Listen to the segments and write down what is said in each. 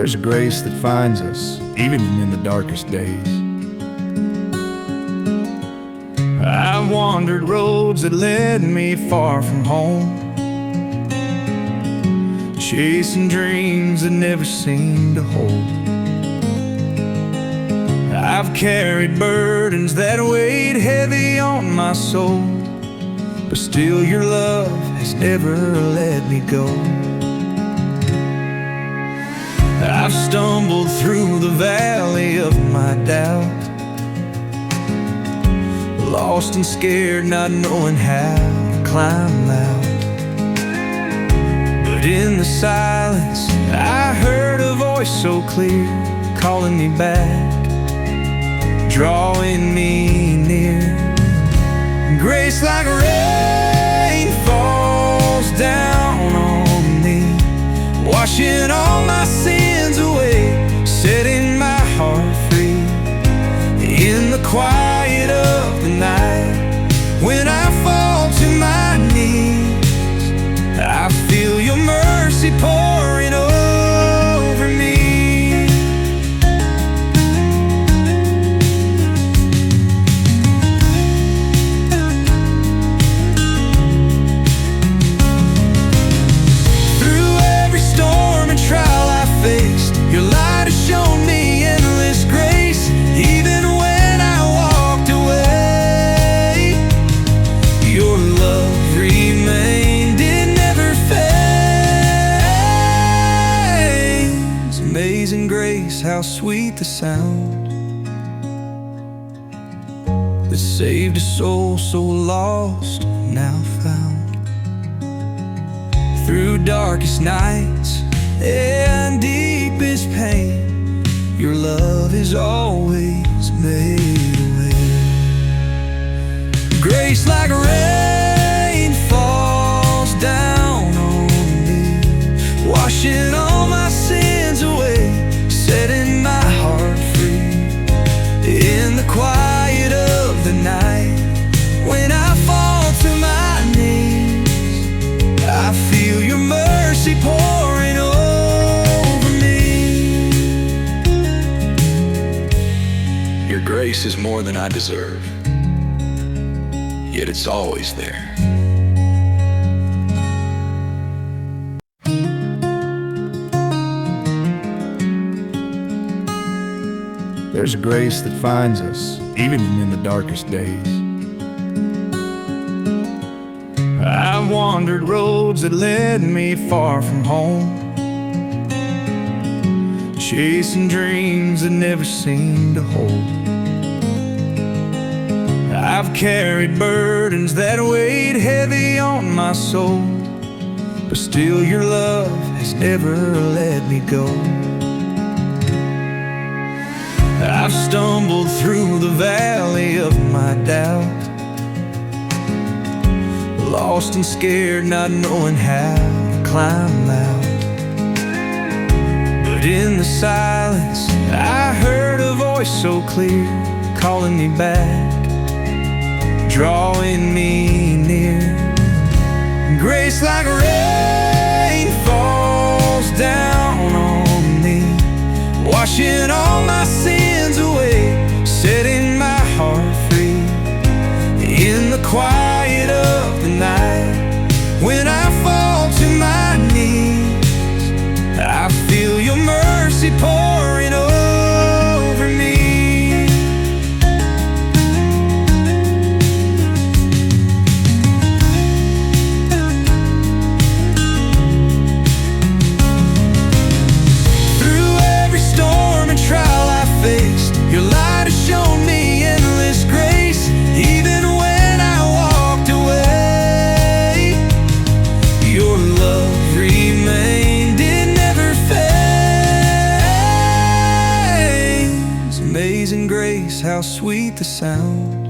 There's a grace that finds us, even in the darkest days. I've wandered roads that led me far from home, chasing dreams that never seemed to hold. I've carried burdens that weighed heavy on my soul, but still your love has never let me go. I've stumbled through the valley of my doubt, lost and scared, not knowing how to climb out. But in the silence, I heard a voice so clear, calling me back, drawing me near. Grace like rain falls down on me, washing all my sins away, setting my heart free. In the quiet of the night, when I fall to my knees, I feel your mercy pouring over me. Through every storm and trial I faced, your light has shown me endless grace. Even when I walked away, your love remained, it never fades. Amazing grace, how sweet the sound that saved a soul so lost, now found. Through darkest nights and deepest pain, your love has always made a way. Grace like rain falls down on me, washing all my sins away, setting my heart free. In the quiet of the night, when I fall to my knees, I feel your mercy pouring over me. Your grace is more than I deserve, yet it's always there. There's a grace that finds us, even in the darkest days. I've wandered roads that led me far from home, chasing dreams that never seemed to hold. I've carried burdens that weighed heavy on my soul, but still your love has never let me go. I've stumbled through the valley of my doubt, lost and scared, not knowing how to climb out. But in the silence, I heard a voice so clear, calling me back, drawing me near. Grace like rain falls down on me, washing all my sins away, setting my heart free. In the quiet of the night, when I fall to my knees, I feel your mercy pouring over me. Through every storm and trial I faced, your light has shown me endless grace. Even when I walked away, your love remained, it never fades. Amazing grace, how sweet the sound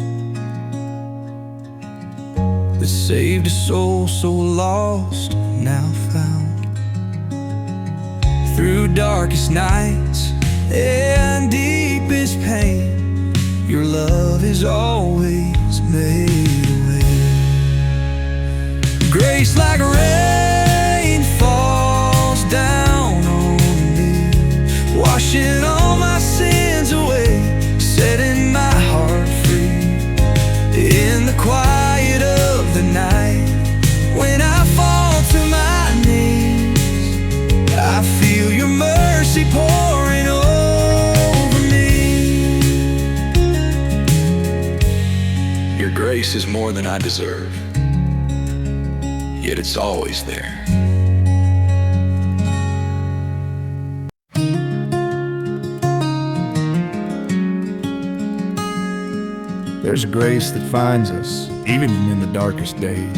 that saved a soul so lost, now found. Through darkest nights and deepest pain, your love has always made a way. Grace like rain falls down on me, grace is more than I deserve, yet it's always there. There's a grace that finds us, even in the darkest days.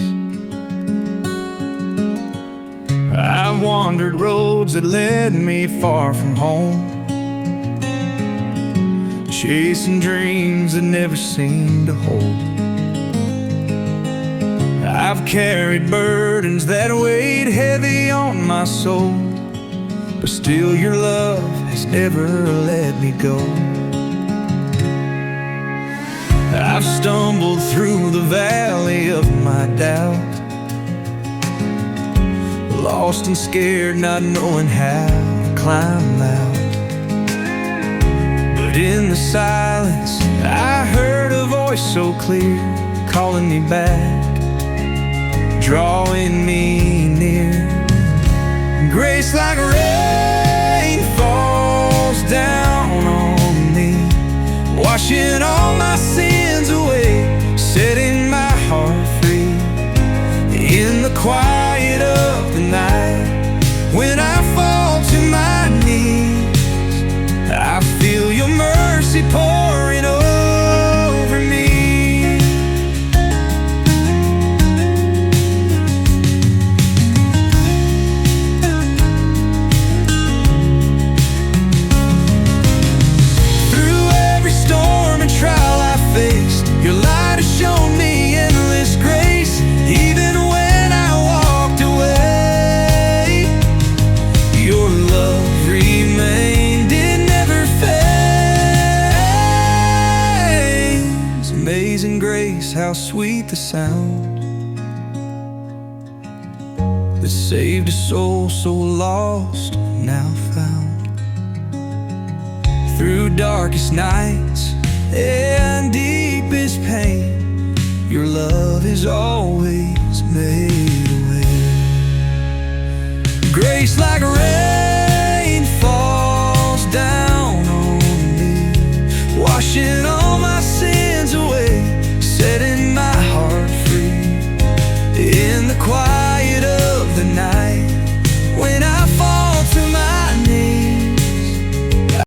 I've wandered roads that led me far from home, chasing dreams that never seemed to hold. I've carried burdens that weighed heavy on my soul, but still your love has never let me go. I've stumbled through the valley of my doubt, lost and scared, not knowing how to climb out. But in the silence, I heard a voice so clear, calling me back, drawing me near. Grace like rain falls down on me, washing all my sins away, setting my heart free. In the quiet of the night, when I fall to my knees, I feel your mercy pouring over me. Through every storm and trial I faced, your light has shown me endless grace. Even when I walked away, your love remained, it never fades. Amazing grace, how sweet the sound that saved a soul so lost, now found. Through darkest nights and deepest pain, your love is always